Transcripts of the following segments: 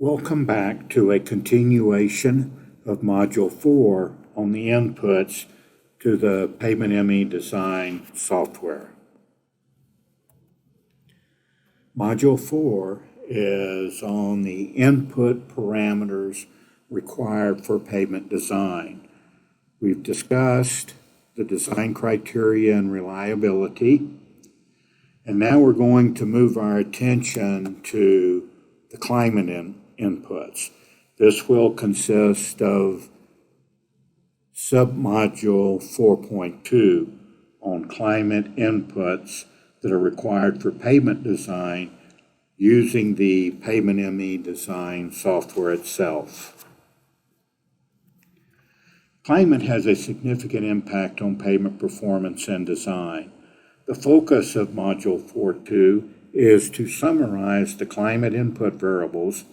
Welcome back to a continuation of Module 4 on the inputs to the Pavement ME design software. Module 4 is on the input parameters required for pavement design. We've discussed the design criteria and reliability, and now we're going to move our attention to the climate inputs. This will consist of submodule 4.2 on climate inputs that are required for pavement design using the Pavement ME design software itself. Climate has a significant impact on pavement performance and design. The focus of Module 4.2 is to summarize the climate input variables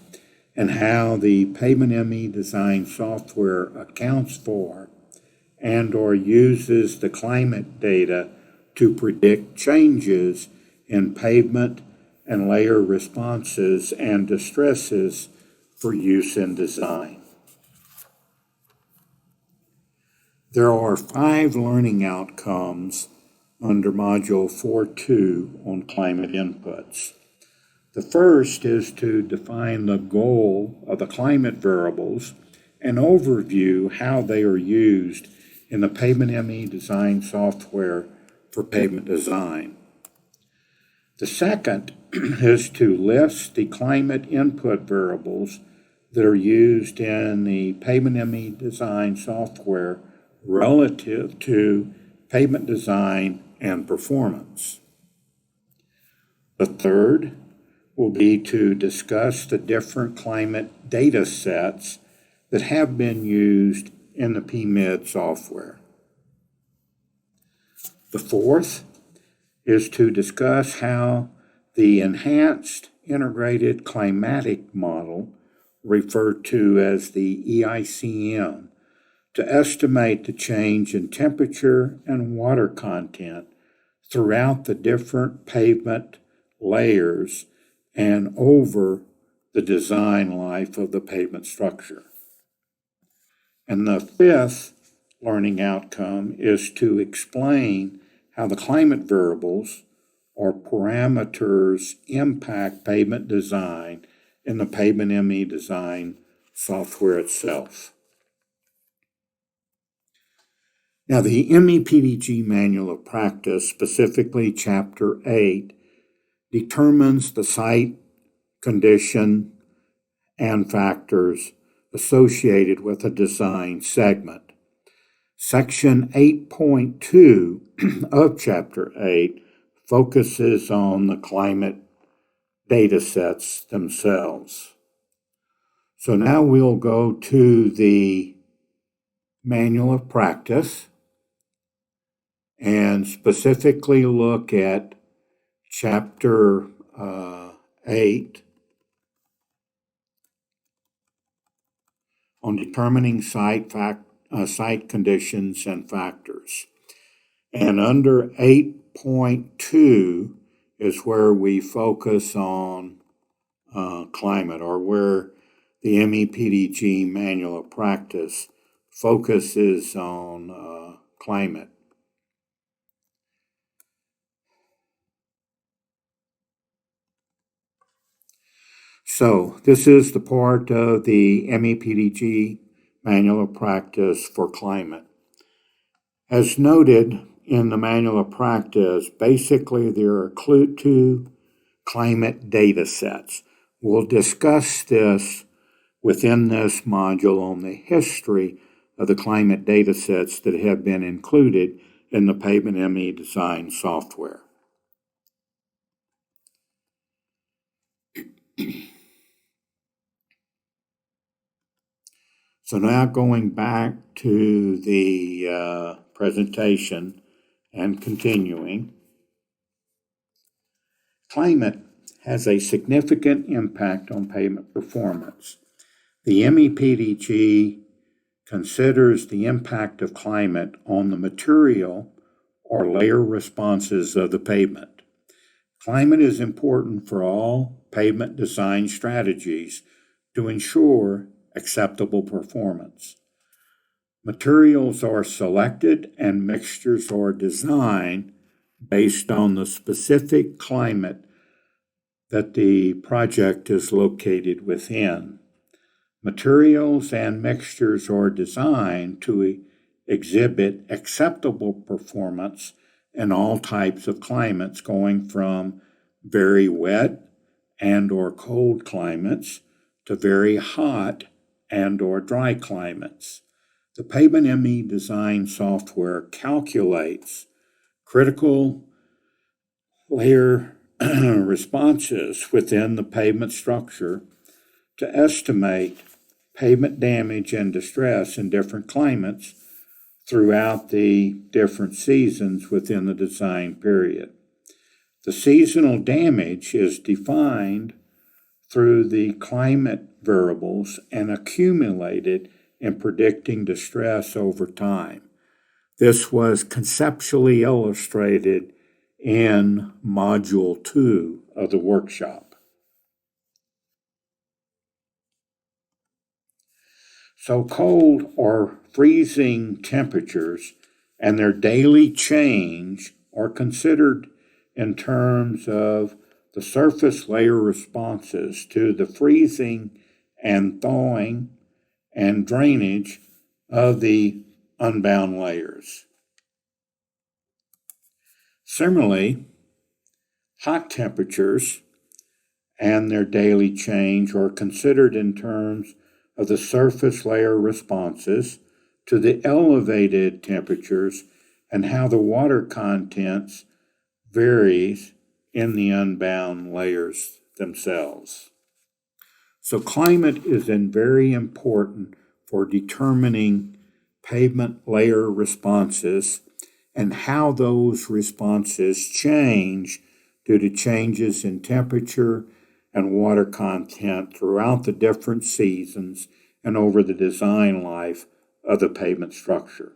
and how the Pavement ME design software accounts for and/or uses the climate data to predict changes in pavement and layer responses and distresses for use in design. There are 5 learning outcomes under Module 4.2 on climate inputs. The first is to define the goal of the climate variables and overview how they are used in the Pavement ME design software for pavement design. The second is to list the climate input variables that are used in the Pavement ME design software relative to pavement design and performance. The third will be to discuss the different climate data sets that have been used in the PMED software. The fourth is to discuss how the enhanced integrated climatic model, referred to as the EICM, to estimate the change in temperature and water content throughout the different pavement layers and over the design life of the pavement structure. And the fifth learning outcome is to explain how the climate variables or parameters impact pavement design in the Pavement ME design software itself. Now, the MEPDG Manual of Practice, specifically Chapter 8, determines the site, condition, and factors associated with a design segment. Section 8.2 of Chapter 8 focuses on the climate data sets themselves. So now we'll go to the Manual of Practice and specifically look at Chapter 8 on determining site conditions and factors. And under 8.2 is where we focus on climate, or where the MEPDG Manual of Practice focuses on climate. So this is the part of the MEPDG Manual of Practice for climate. As noted in the Manual of Practice, basically there are 2 climate data sets. We'll discuss this within this module on the history of the climate data sets that have been included in the Pavement ME design software. So now going back to the presentation and continuing, climate has a significant impact on pavement performance. The MEPDG considers the impact of climate on the material or layer responses of the pavement. Climate is important for all pavement design strategies to ensure acceptable performance. Materials are selected and mixtures are designed based on the specific climate that the project is located within. Materials and mixtures are designed to exhibit acceptable performance in all types of climates, going from very wet and or cold climates to very hot and or dry climates. The Pavement ME design software calculates critical layer responses within the pavement structure to estimate pavement damage and distress in different climates throughout the different seasons within the design period. The seasonal damage is defined through the climate variables and accumulated in predicting distress over time. This was conceptually illustrated in Module 2 of the workshop. So cold or freezing temperatures and their daily change are considered in terms of the surface layer responses to the freezing and thawing and drainage of the unbound layers. Similarly, hot temperatures and their daily change are considered in terms of the surface layer responses to the elevated temperatures and how the water contents varies in the unbound layers themselves. So climate is then very important for determining pavement layer responses and how those responses change due to changes in temperature and water content throughout the different seasons and over the design life of the pavement structure.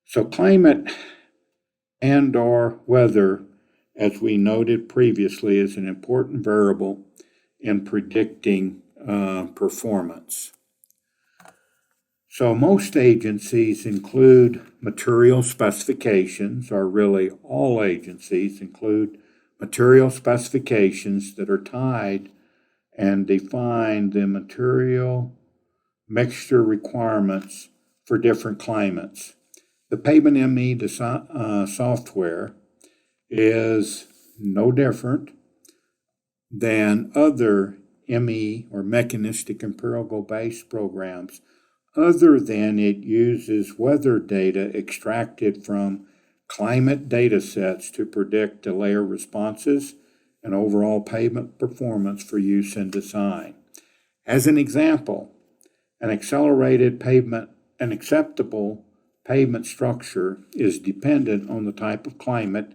So climate and or weather, as we noted previously, is an important variable in predicting performance. So most agencies include material specifications, or really all agencies include material specifications that are tied and define the material mixture requirements for different climates. The Pavement ME software is no different than other ME or mechanistic empirical-based programs, other than it uses weather data extracted from climate data sets to predict the layer responses and overall pavement performance for use in design. As an example, an acceptable pavement structure is dependent on the type of climate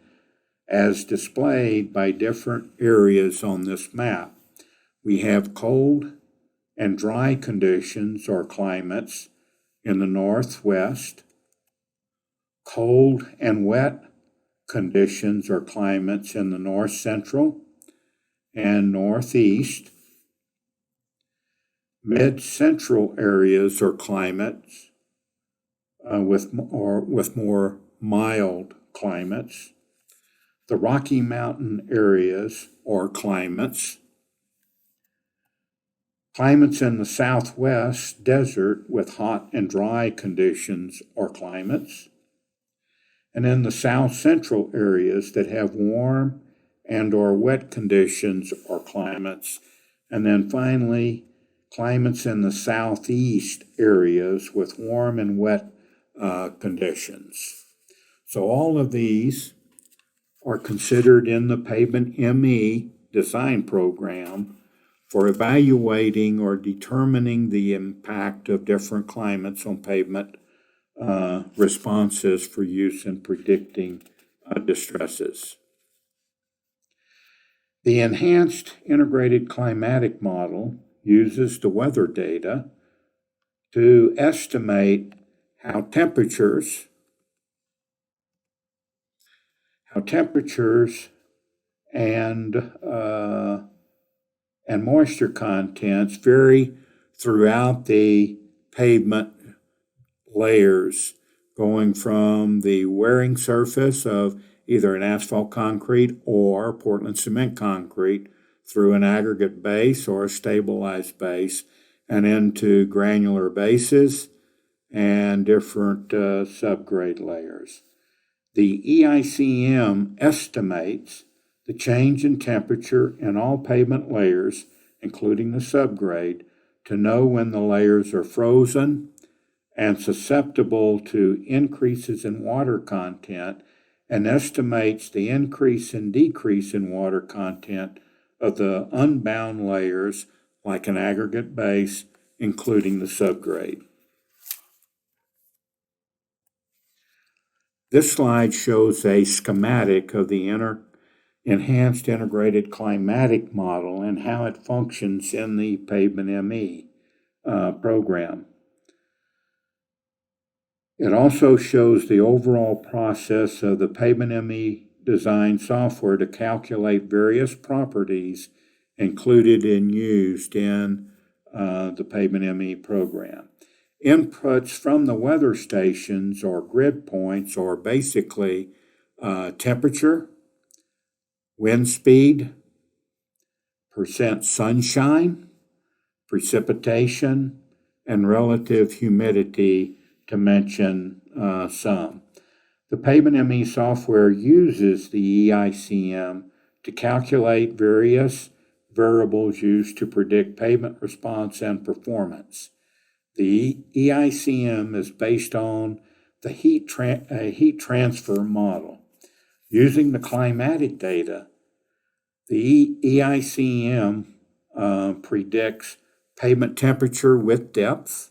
as displayed by different areas on this map. We have cold and dry conditions or climates in the northwest, cold and wet conditions or climates in the north central and northeast, mid-central areas or climates with more mild climates, the Rocky Mountain areas or climates in the southwest desert with hot and dry conditions or climates, and in the south central areas that have warm and or wet conditions or climates, and then finally climates in the southeast areas with warm and wet conditions. So all of these are considered in the Pavement ME design program for evaluating or determining the impact of different climates on pavement responses for use in predicting distresses. The enhanced integrated climatic model uses the weather data to estimate how temperatures and and moisture contents vary throughout the pavement layers, going from the wearing surface of either an asphalt concrete or Portland cement concrete through an aggregate base or a stabilized base and into granular bases and different subgrade layers. The EICM estimates the change in temperature in all pavement layers, including the subgrade, to know when the layers are frozen and susceptible to increases in water content, and estimates the increase and decrease in water content of the unbound layers like an aggregate base, including the subgrade. This slide shows a schematic of the Enhanced Integrated Climatic Model and how it functions in the Pavement ME program. It also shows the overall process of the Pavement ME design software to calculate various properties included and used in the Pavement ME program. Inputs from the weather stations or grid points are basically temperature, wind speed, percent sunshine, precipitation, and relative humidity, to mention some. The Pavement ME software uses the EICM to calculate various variables used to predict pavement response and performance. The EICM is based on the heat transfer model. Using the climatic data, the EICM predicts pavement temperature with depth,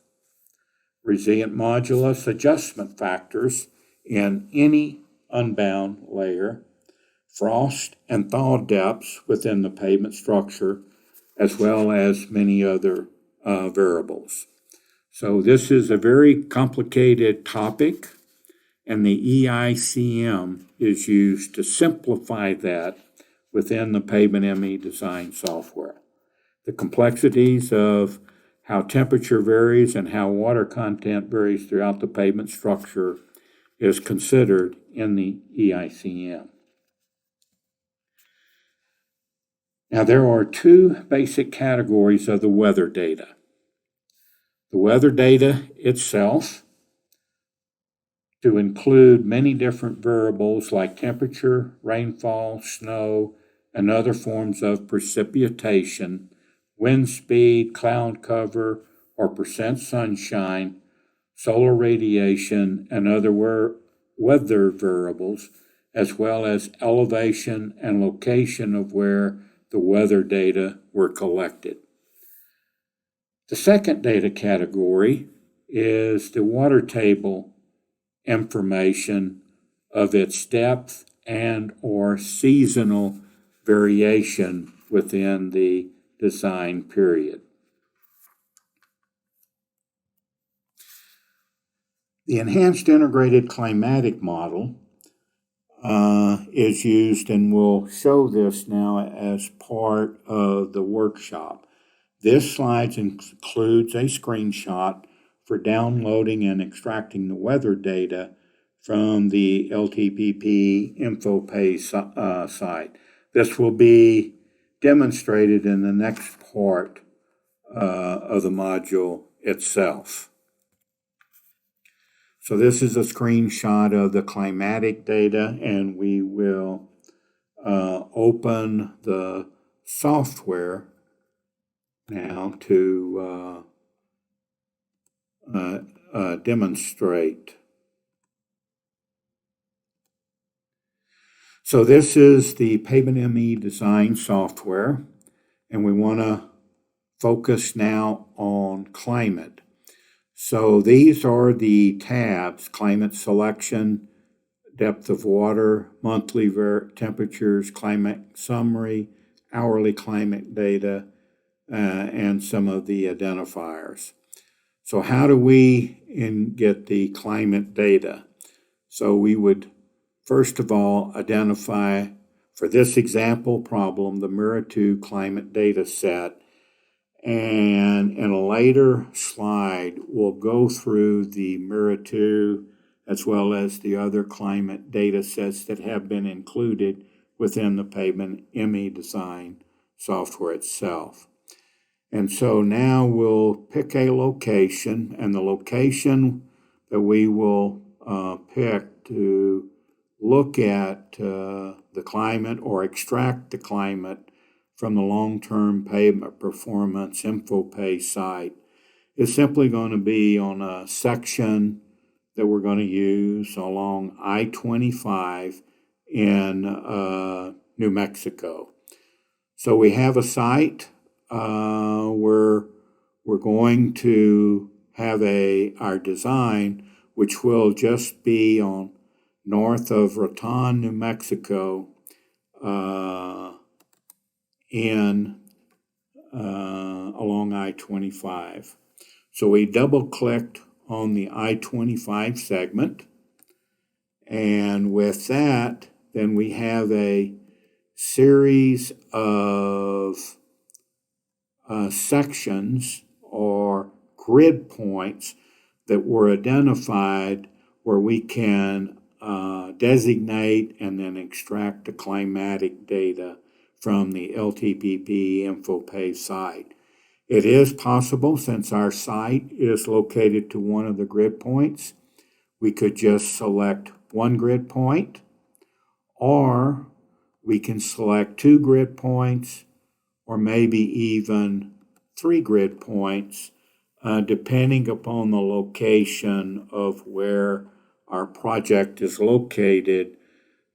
resilient modulus adjustment factors in any unbound layer, frost and thaw depths within the pavement structure, as well as many other variables. So this is a very complicated topic, and the EICM is used to simplify that within the Pavement ME design software. The complexities of how temperature varies and how water content varies throughout the pavement structure is considered in the EICM. Now, there are two basic categories of the weather data. The weather data itself, to include many different variables like temperature, rainfall, snow, and other forms of precipitation, wind speed, cloud cover, or percent sunshine, solar radiation, and other weather variables, as well as elevation and location of where the weather data were collected. The second data category is the water table information of its depth and or seasonal variation within the design period. The Enhanced Integrated Climatic Model is used, and we'll show this now as part of the workshop. This slide includes a screenshot for downloading and extracting the weather data from the LTPP InfoPay site. This will be demonstrated in the next part of the module itself. So this is a screenshot of the climatic data, and we will open the software now to demonstrate. So this is the Pavement ME design software, and we want to focus now on climate. So these are the tabs: climate selection, depth of water, monthly temperatures, climate summary, hourly climate data, and some of the identifiers. So how do we get the climate data? So we would first of all identify for this example problem, the Mirror 2 climate data set. And in a later slide, we'll go through the Mirror 2 as well as the other climate data sets that have been included within the Pavement ME design software itself. And so now we'll pick a location, and the location that we will pick to look at the climate or extract the climate from the long-term pavement performance InfoPay site is simply going to be on a section that we're going to use along I-25 in New Mexico. So we have a site where we're going to have our design, which will just be on north of Raton, New Mexico, along I-25. So we double-clicked on the I-25 segment, and with that, then we have a series of sections or grid points that were identified where we can designate and then extract the climatic data from the LTPP InfoPay site. It is possible, since our site is located to one of the grid points, we could just select one grid point, or we can select two grid points, or maybe even three grid points, depending upon the location of where our project is located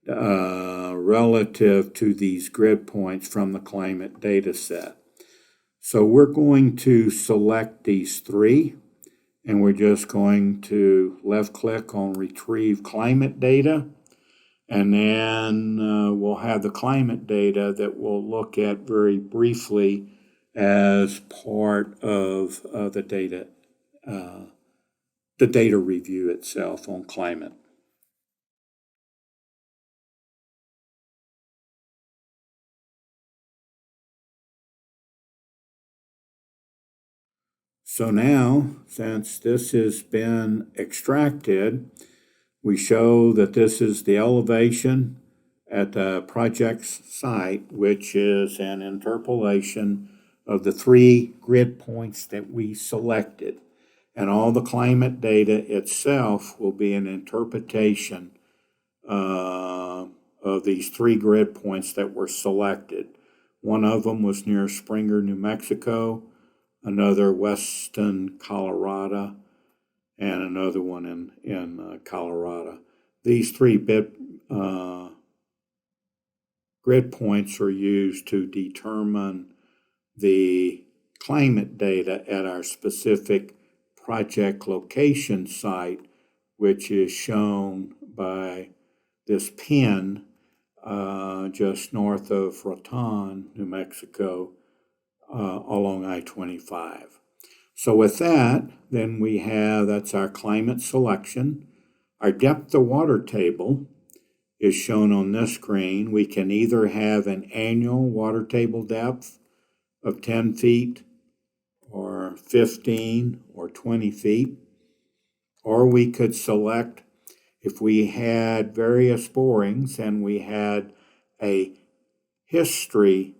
relative to these grid points from the climate data set. So we're going to select these three, and we're just going to left-click on Retrieve Climate Data, and then we'll have the climate data that we'll look at very briefly as part of the data review itself on climate. So now, since this has been extracted, we show that this is the elevation at the project's site, which is an interpolation of the three grid points that we selected. And all the climate data itself will be an interpretation of these three grid points that were selected. One of them was near Springer, New Mexico, another western Colorado, and another one in Colorado. These three grid points are used to determine the climate data at our specific project location site, which is shown by this pin just north of Raton, New Mexico, along I-25. So with that, then that's our climate selection. Our depth of water table is shown on this screen. We can either have an annual water table depth of 10 feet or 15 or 20 feet, or we could select, if we had various borings and we had a history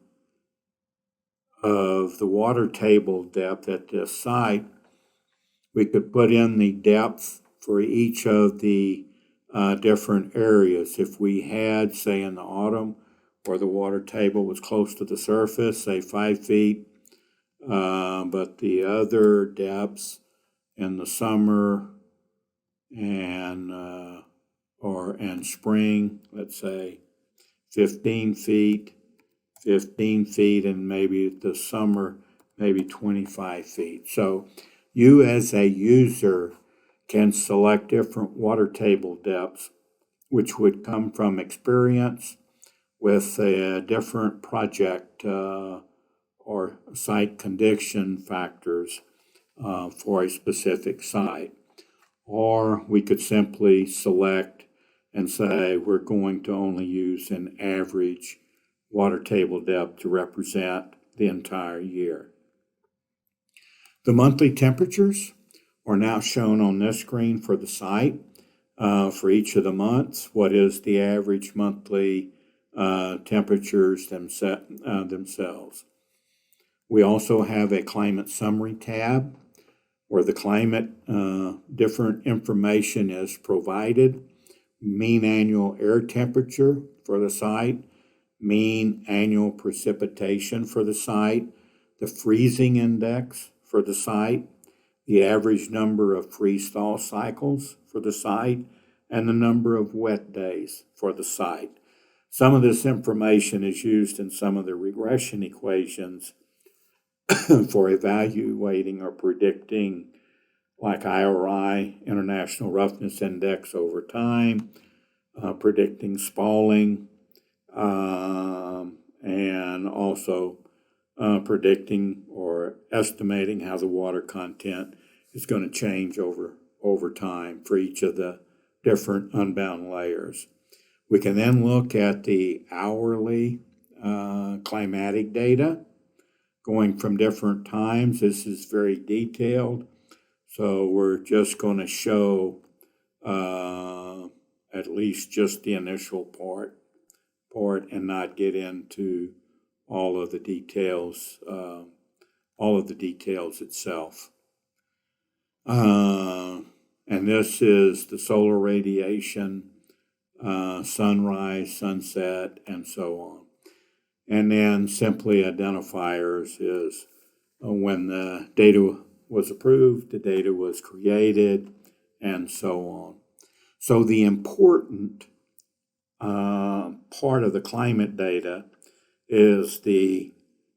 of the water table depth at this site, we could put in the depth for each of the different areas. If we had, say in the autumn, where the water table was close to the surface, say 5 feet, but the other depths in the summer and spring, let's say 15 feet, and maybe the summer, maybe 25 feet. So you as a user can select different water table depths, which would come from experience with a different project or site condition factors for a specific site. Or we could simply select and say we're going to only use an average water table depth to represent the entire year. The monthly temperatures are now shown on this screen for the site for each of the months. What is the average monthly temperatures themselves? We also have a climate summary tab where the climate different information is provided. Mean annual air temperature for the site, mean annual precipitation for the site, the freezing index for the site, the average number of freeze-thaw cycles for the site, and the number of wet days for the site. Some of this information is used in some of the regression equations for evaluating or predicting, like IRI, International Roughness Index over time, predicting spalling, and also predicting or estimating how the water content is going to change over time for each of the different unbound layers. We can then look at the hourly climatic data going from different times. This is very detailed, so we're just going to show at least just the initial part and not get into all of the details itself. And this is the solar radiation, sunrise, sunset, and so on. And then simply identifiers is when the data was approved, the data was created, and so on. So the important part of the climate data is the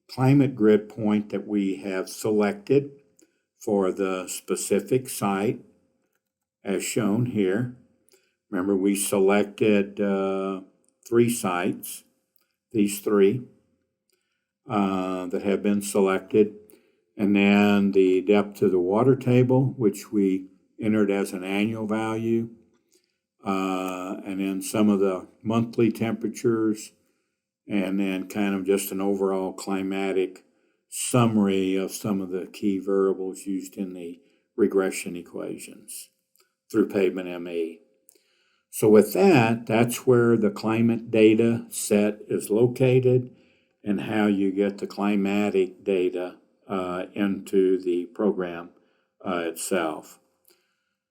climate grid point that we have selected for the specific site, as shown here. Remember, we selected 3 sites, these 3 that have been selected, and then the depth of the water table, which we entered as an annual value, and then some of the monthly temperatures, and then kind of just an overall climatic summary of some of the key variables used in the regression equations through Pavement ME. So with that, that's where the climate data set is located and how you get the climatic data into the program itself.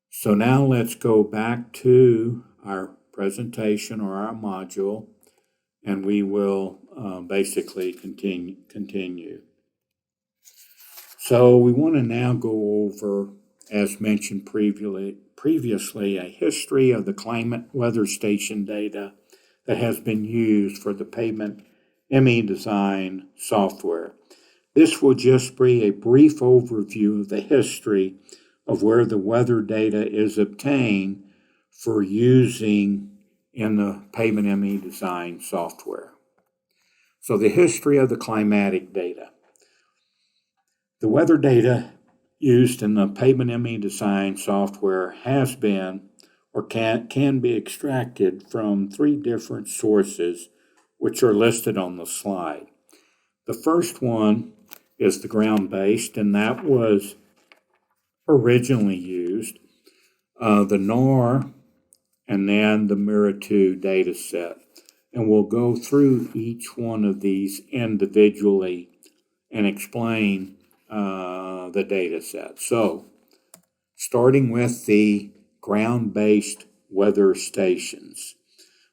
So now let's go back to our presentation or our module, and we will basically continue. So we want to now go over, as mentioned previously, a history of the climate weather station data that has been used for the Pavement ME design software. This will just be a brief overview of the history of where the weather data is obtained for using in the Pavement ME design software. So the history of the climatic data. The weather data used in the Pavement ME design software has been or can be extracted from 3 different sources, which are listed on the slide. The first one is the ground-based, and that was originally used, the NOR, and then the Mirror2 data set. And we'll go through each one of these individually and explain the data set. So, starting with the ground-based weather stations.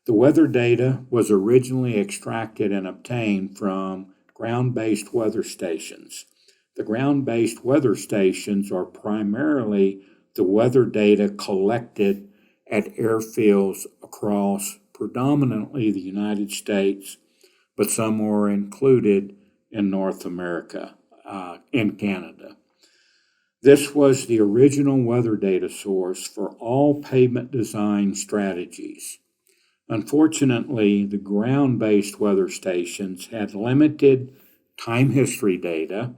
The weather data was originally extracted and obtained from ground-based weather stations. The ground-based weather stations are primarily the weather data collected at airfields across predominantly the United States, but some are included in North America, in Canada. This was the original weather data source for all pavement design strategies. Unfortunately, the ground-based weather stations had limited time history data,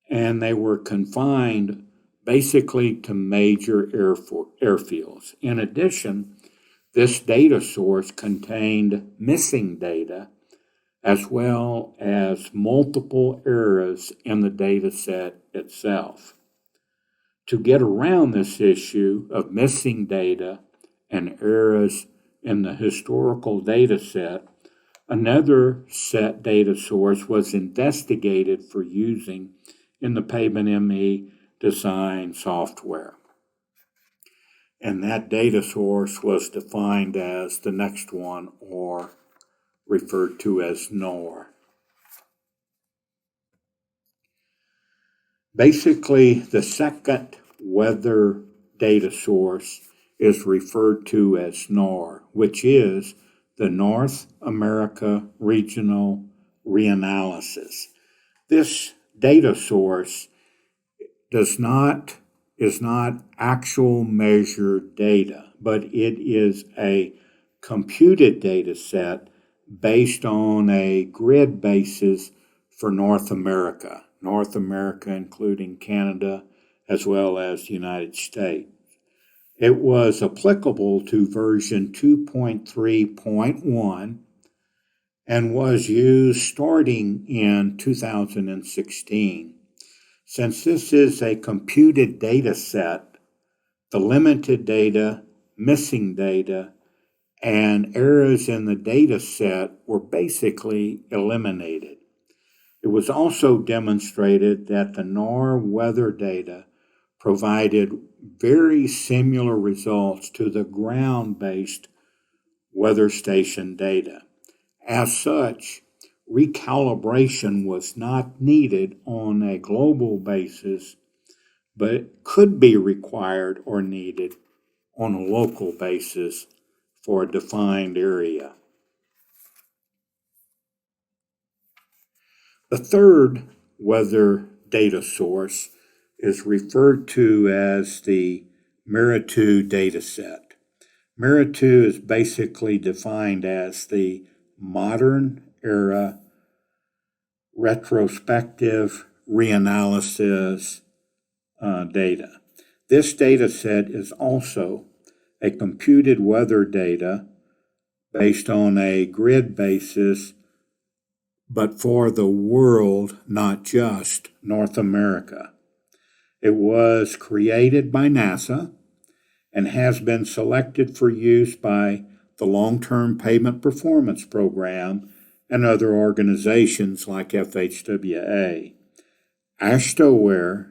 and they were confined basically to major airfields. In addition, This data source contained missing data as well as multiple errors in the data set itself. To get around this issue of missing data and errors in the historical data set, another set data source was investigated for using in the Pavement ME design software. And that data source was defined as the next one, or referred to as NOR. Basically, the second weather data source is referred to as NOR, which is the North America Regional Reanalysis. This data source is not actual measured data, but it is a computed data set based on a grid basis for North America including Canada as well as the United States. It was applicable to version 2.3.1 and was used starting in 2016. Since this is a computed data set, the limited data, missing data, and errors in the data set were basically eliminated. It was also demonstrated that the NOR weather data provided very similar results to the ground-based weather station data. As such, recalibration was not needed on a global basis, but could be required or needed on a local basis for a defined area. The third weather data source is referred to as the MERA-2 dataset. MERA-2 is basically defined as the modern era retrospective reanalysis data. This data set is also a computed weather data based on a grid basis, but for the world, not just North America. It was created by NASA and has been selected for use by the Long-Term Pavement Performance Program and other organizations like FHWA. AASHTO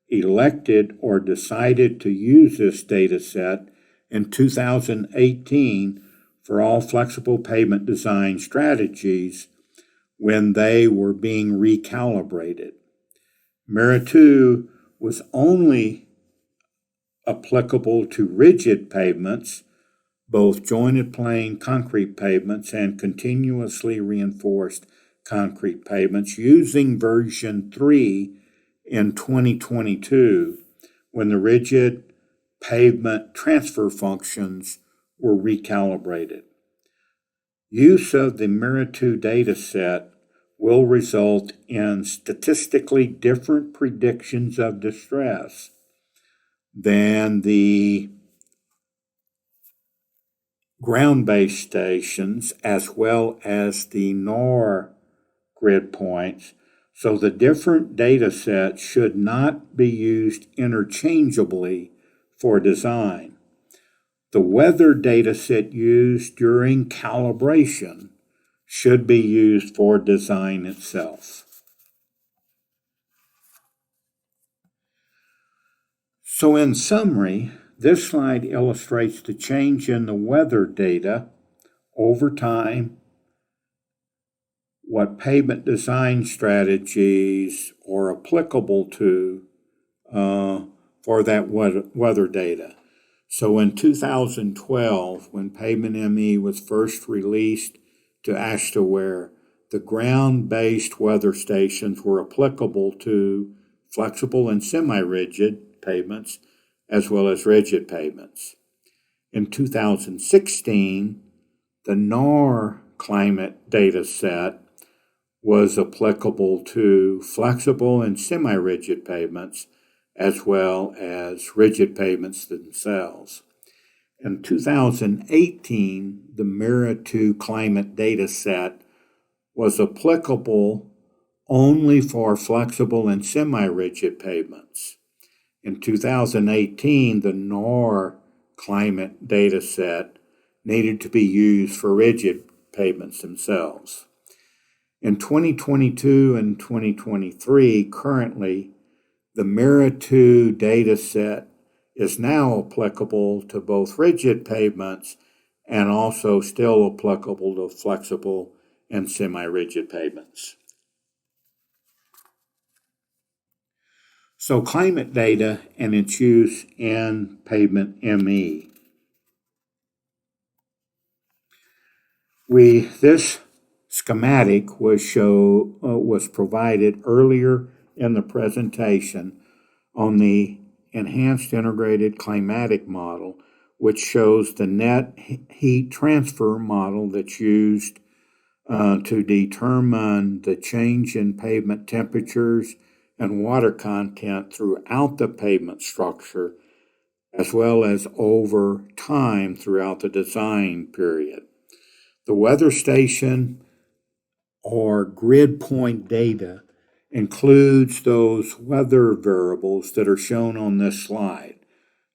elected or decided to use this data set in 2018 for all flexible pavement design strategies when they were being recalibrated. MERA-2 was only applicable to rigid pavements, both jointed plane concrete pavements and continuously reinforced concrete pavements, using version 3 in 2022 when the rigid pavement transfer functions were recalibrated. Use of the MERA-2 dataset will result in statistically different predictions of distress than the ground-based stations as well as the NOR grid points, so the different data sets should not be used interchangeably for design. The weather data set used during calibration should be used for design itself. So in summary, this slide illustrates the change in the weather data over time, what pavement design strategies are applicable to for that weather data. So in 2012, when Pavement ME was first released to AASHTO, the ground-based weather stations were applicable to flexible and semi-rigid pavements as well as rigid pavements. In 2016, the NOR climate data set was applicable to flexible and semi-rigid pavements as well as rigid pavements themselves. In 2018, the MIRA 2 climate data set was applicable only for flexible and semi-rigid pavements. In 2018, the NOR climate data set needed to be used for rigid pavements themselves. In 2022 and 2023, currently, the MIRA 2 data set is now applicable to both rigid pavements and also still applicable to flexible and semi-rigid pavements. So climate data and its use in Pavement ME. This schematic was provided earlier in the presentation on the Enhanced Integrated Climatic model, which shows the net heat transfer model that's used to determine the change in pavement temperatures and water content throughout the pavement structure, as well as over time throughout the design period. The weather station or grid point data includes those weather variables that are shown on this slide.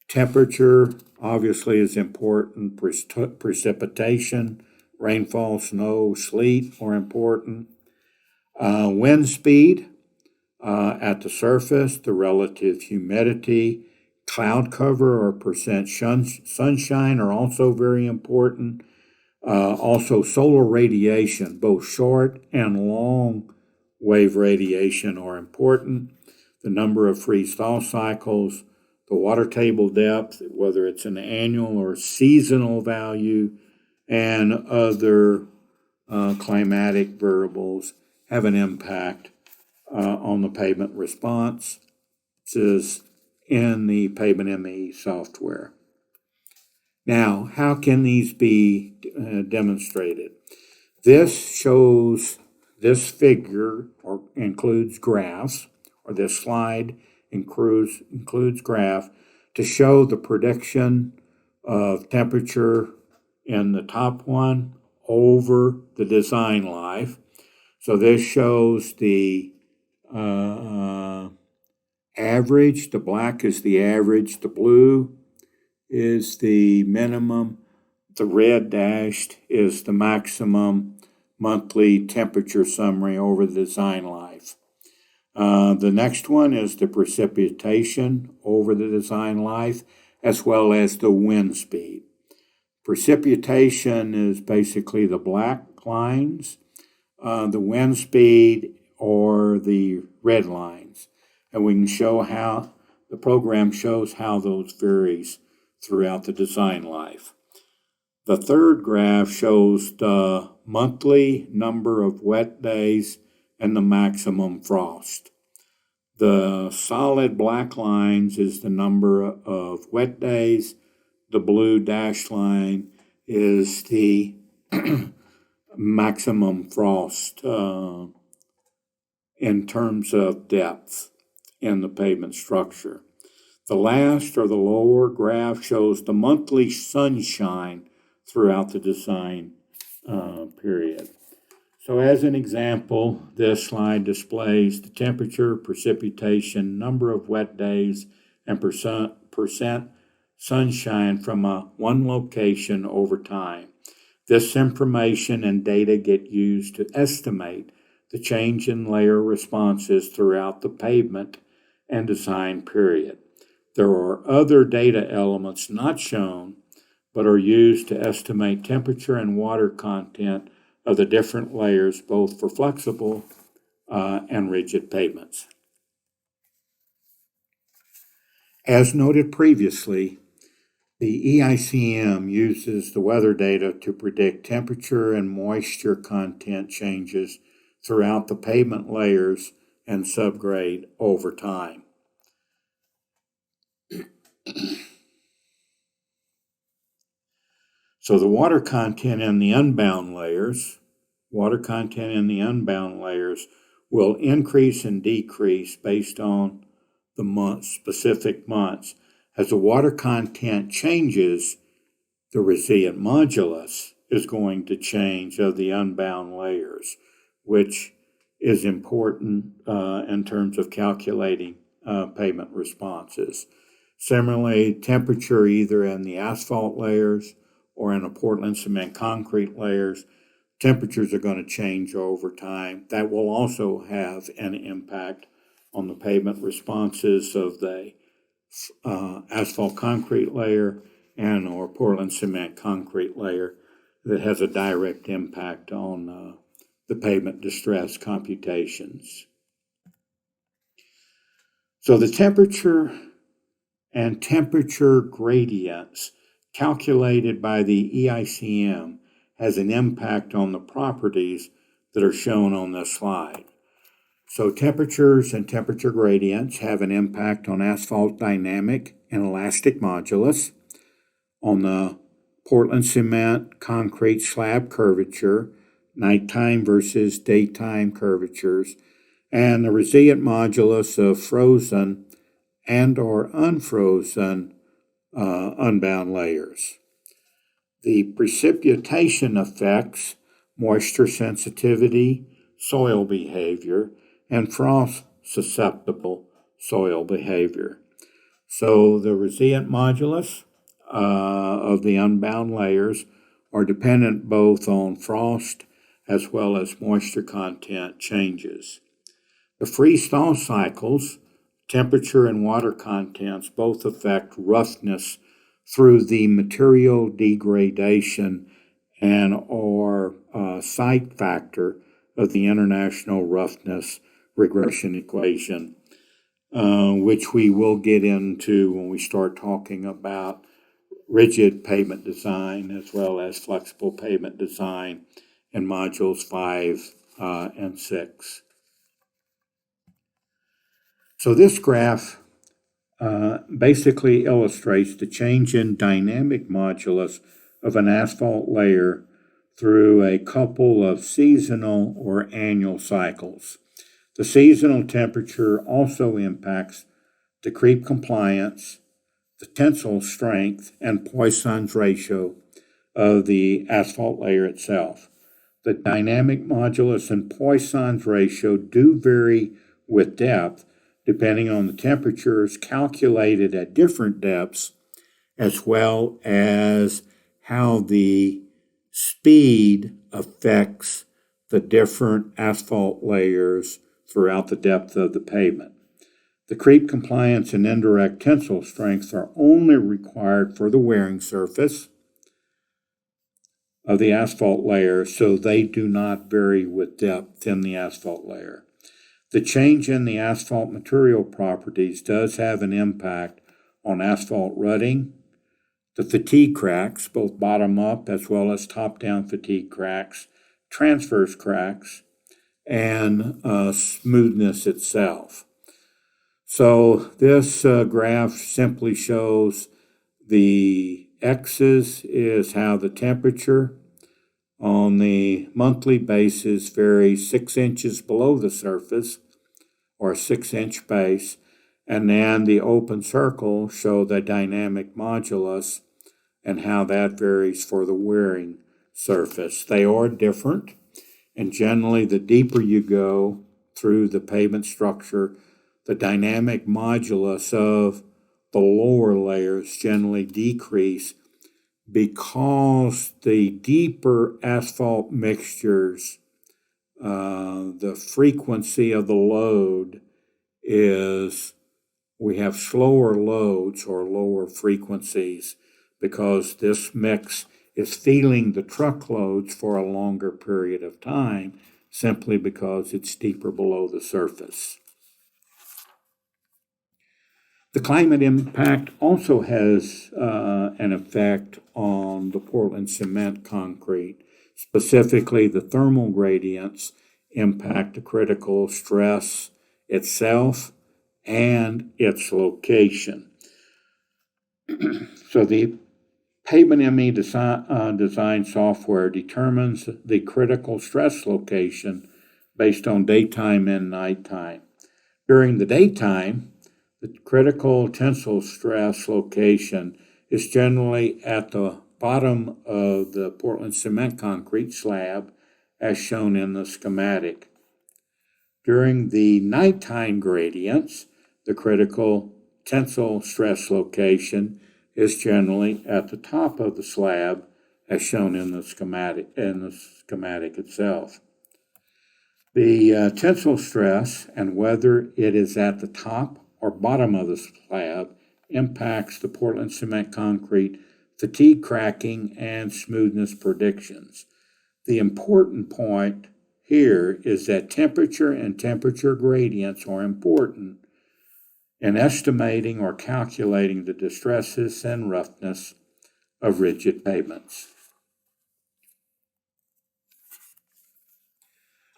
Temperature obviously is important, precipitation, rainfall, snow, sleet are important. Wind speed at the surface, the relative humidity, cloud cover or percent sunshine are also very important. Also solar radiation, both short and long wave radiation are important. The number of freeze-thaw cycles, the water table depth, whether it's an annual or seasonal value, and other climatic variables have an impact on the pavement response. This is in the Pavement ME software. Now, how can these be demonstrated? This figure includes graphs, or this slide includes graph to show the prediction of temperature in the top one over the design life. So this shows the average. The black is the average. The blue is the minimum. The red dashed is the maximum monthly temperature summary over the design life. The next one is the precipitation over the design life, as well as the wind speed. Precipitation is basically the black lines, the wind speed or the red lines. And we can show how the program shows how those varies throughout the design life. The third graph shows the monthly number of wet days and the maximum frost. The solid black lines is the number of wet days. The blue dashed line is the maximum frost in terms of depth in the pavement structure. The last or the lower graph shows the monthly sunshine throughout the design period. So as an example, this slide displays the temperature, precipitation, number of wet days, and percent sunshine from one location over time. This information and data get used to estimate the change in layer responses throughout the pavement and design period. There are other data elements not shown, but are used to estimate temperature and water content of the different layers, both for flexible and rigid pavements. As noted previously, the EICM uses the weather data to predict temperature and moisture content changes throughout the pavement layers and subgrade over time. So the water content in the unbound layers will increase and decrease based on the specific months. As the water content changes, The resilient modulus is going to change of the unbound layers, which is important in terms of calculating pavement responses. Similarly, temperature either in the asphalt layers or in the Portland cement concrete layers, temperatures are going to change over time. That will also have an impact on the pavement responses of the asphalt concrete layer and or Portland cement concrete layer that has a direct impact on the pavement distress computations. So the temperature and temperature gradients calculated by the EICM has an impact on the properties that are shown on this slide. So temperatures and temperature gradients have an impact on asphalt dynamic and elastic modulus, on the Portland cement concrete slab curvature, nighttime versus daytime curvatures, and the resilient modulus of frozen and or unfrozen unbound layers. The precipitation affects moisture sensitivity, soil behavior, and frost susceptible soil behavior. So the resilient modulus of the unbound layers are dependent both on frost as well as moisture content changes. The freeze-thaw cycles, temperature and water contents both affect roughness through the material degradation and or site factor of the International Roughness Regression Equation, which we will get into when we start talking about rigid pavement design as well as flexible pavement design in modules 5 and 6. So this graph basically illustrates the change in dynamic modulus of an asphalt layer through a couple of seasonal or annual cycles. The seasonal temperature also impacts the creep compliance, the tensile strength, and Poisson's ratio of the asphalt layer itself. The dynamic modulus and Poisson's ratio do vary with depth, depending on the temperatures calculated at different depths, as well as how the speed affects the different asphalt layers throughout the depth of the pavement. The creep compliance and indirect tensile strength are only required for the wearing surface of the asphalt layer, so they do not vary with depth in the asphalt layer. The change in the asphalt material properties does have an impact on asphalt rutting, the fatigue cracks, both bottom up as well as top down fatigue cracks, transverse cracks, and smoothness itself. So this graph simply shows the X's is how the temperature on the monthly basis varies 6 inches below the surface, or a 6-inch base, and then the open circle show the dynamic modulus and how that varies for the wearing surface. They are different, and generally the deeper you go through the pavement structure, the dynamic modulus of the lower layers generally decrease because the deeper asphalt mixtures, the frequency of the load is, we have slower loads or lower frequencies because this mix is feeling the truckloads for a longer period of time simply because it's deeper below the surface. The climate impact also has an effect on the Portland cement concrete. Specifically, the thermal gradients impact the critical stress itself and its location. So the Pavement ME design software determines the critical stress location based on daytime and nighttime. During the daytime, the critical tensile stress location is generally at the bottom of the Portland cement concrete slab as shown in the schematic. During the nighttime gradients, the critical tensile stress location is generally at the top of the slab as shown in the schematic itself. The tensile stress and whether it is at the top or bottom of the slab impacts the Portland cement concrete fatigue cracking and smoothness predictions. The important point here is that temperature and temperature gradients are important in estimating or calculating the distresses and roughness of rigid pavements.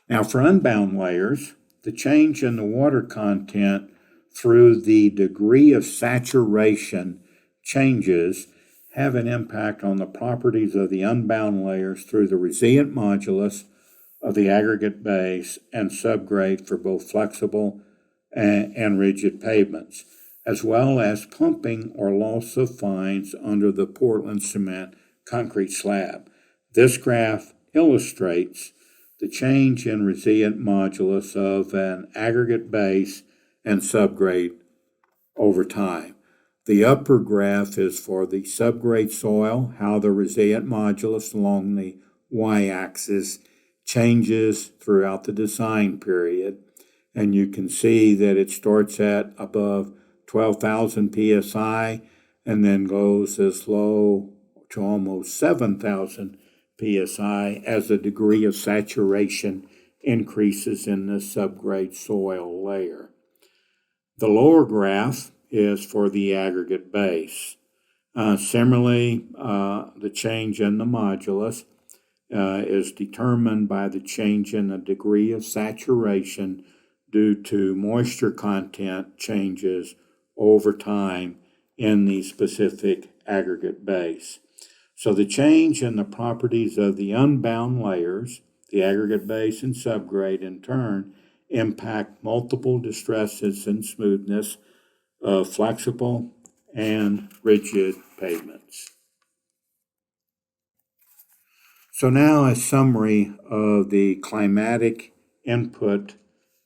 Now for unbound layers, the change in the water content through the degree of saturation changes have an impact on the properties of the unbound layers through the resilient modulus of the aggregate base and subgrade for both flexible and rigid pavements, as well as pumping or loss of fines under the Portland cement concrete slab. This graph illustrates the change in resilient modulus of an aggregate base and subgrade over time. The upper graph is for the subgrade soil, how the resilient modulus along the y-axis changes throughout the design period. And you can see that it starts at above 12,000 psi and then goes as low to almost 7,000 psi as the degree of saturation increases in the subgrade soil layer. The lower graph is for the aggregate base. Similarly, the change in the modulus is determined by the change in the degree of saturation due to moisture content changes over time in the specific aggregate base. So the change in the properties of the unbound layers, the aggregate base and subgrade in turn, impact multiple distresses and smoothness of flexible and rigid pavements. So now a summary of the climatic input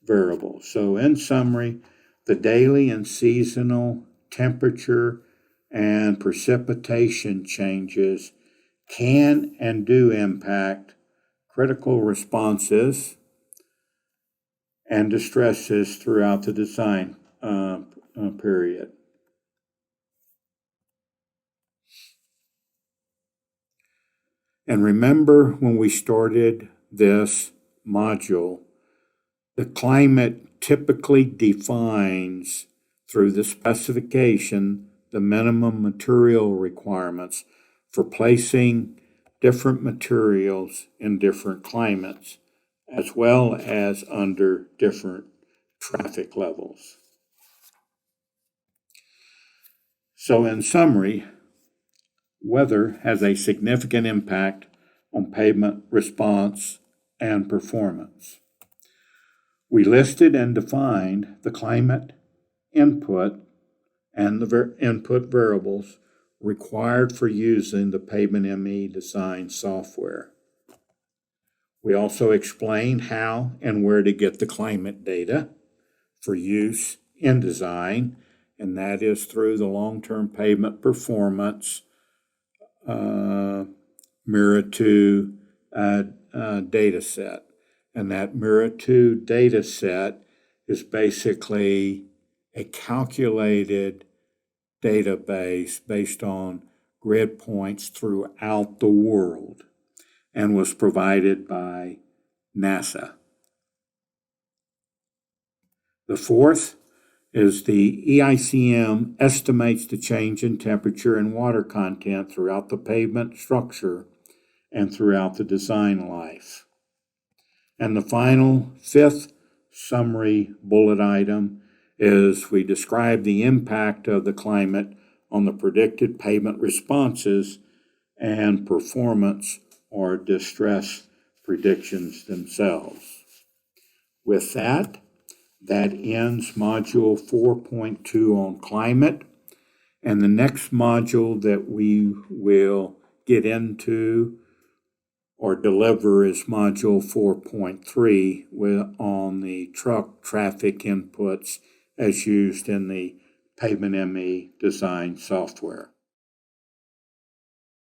variables. So in summary, the daily and seasonal temperature and precipitation changes can and do impact critical responses and distresses throughout the design period. And remember when we started this module, the climate typically defines through the specification the minimum material requirements for placing different materials in different climates, as well as under different traffic levels. So in summary, weather has a significant impact on pavement response and performance. We listed and defined the climate input and the input variables required for using the Pavement ME design software. We also explained how and where to get the climate data for use in design, and that is through the long-term pavement performance Mirror2 data set. And that Mirror2 data set is basically a calculated database based on grid points throughout the world and was provided by NASA. The fourth is the EICM estimates the change in temperature and water content throughout the pavement structure and throughout the design life. And the final, fifth summary bullet item is we describe the impact of the climate on the predicted pavement responses and performance or distress predictions themselves. With that ends Module 4.2 on climate. And the next module that we will get into or deliver is Module 4.3 on the truck traffic inputs as used in the Pavement ME design software.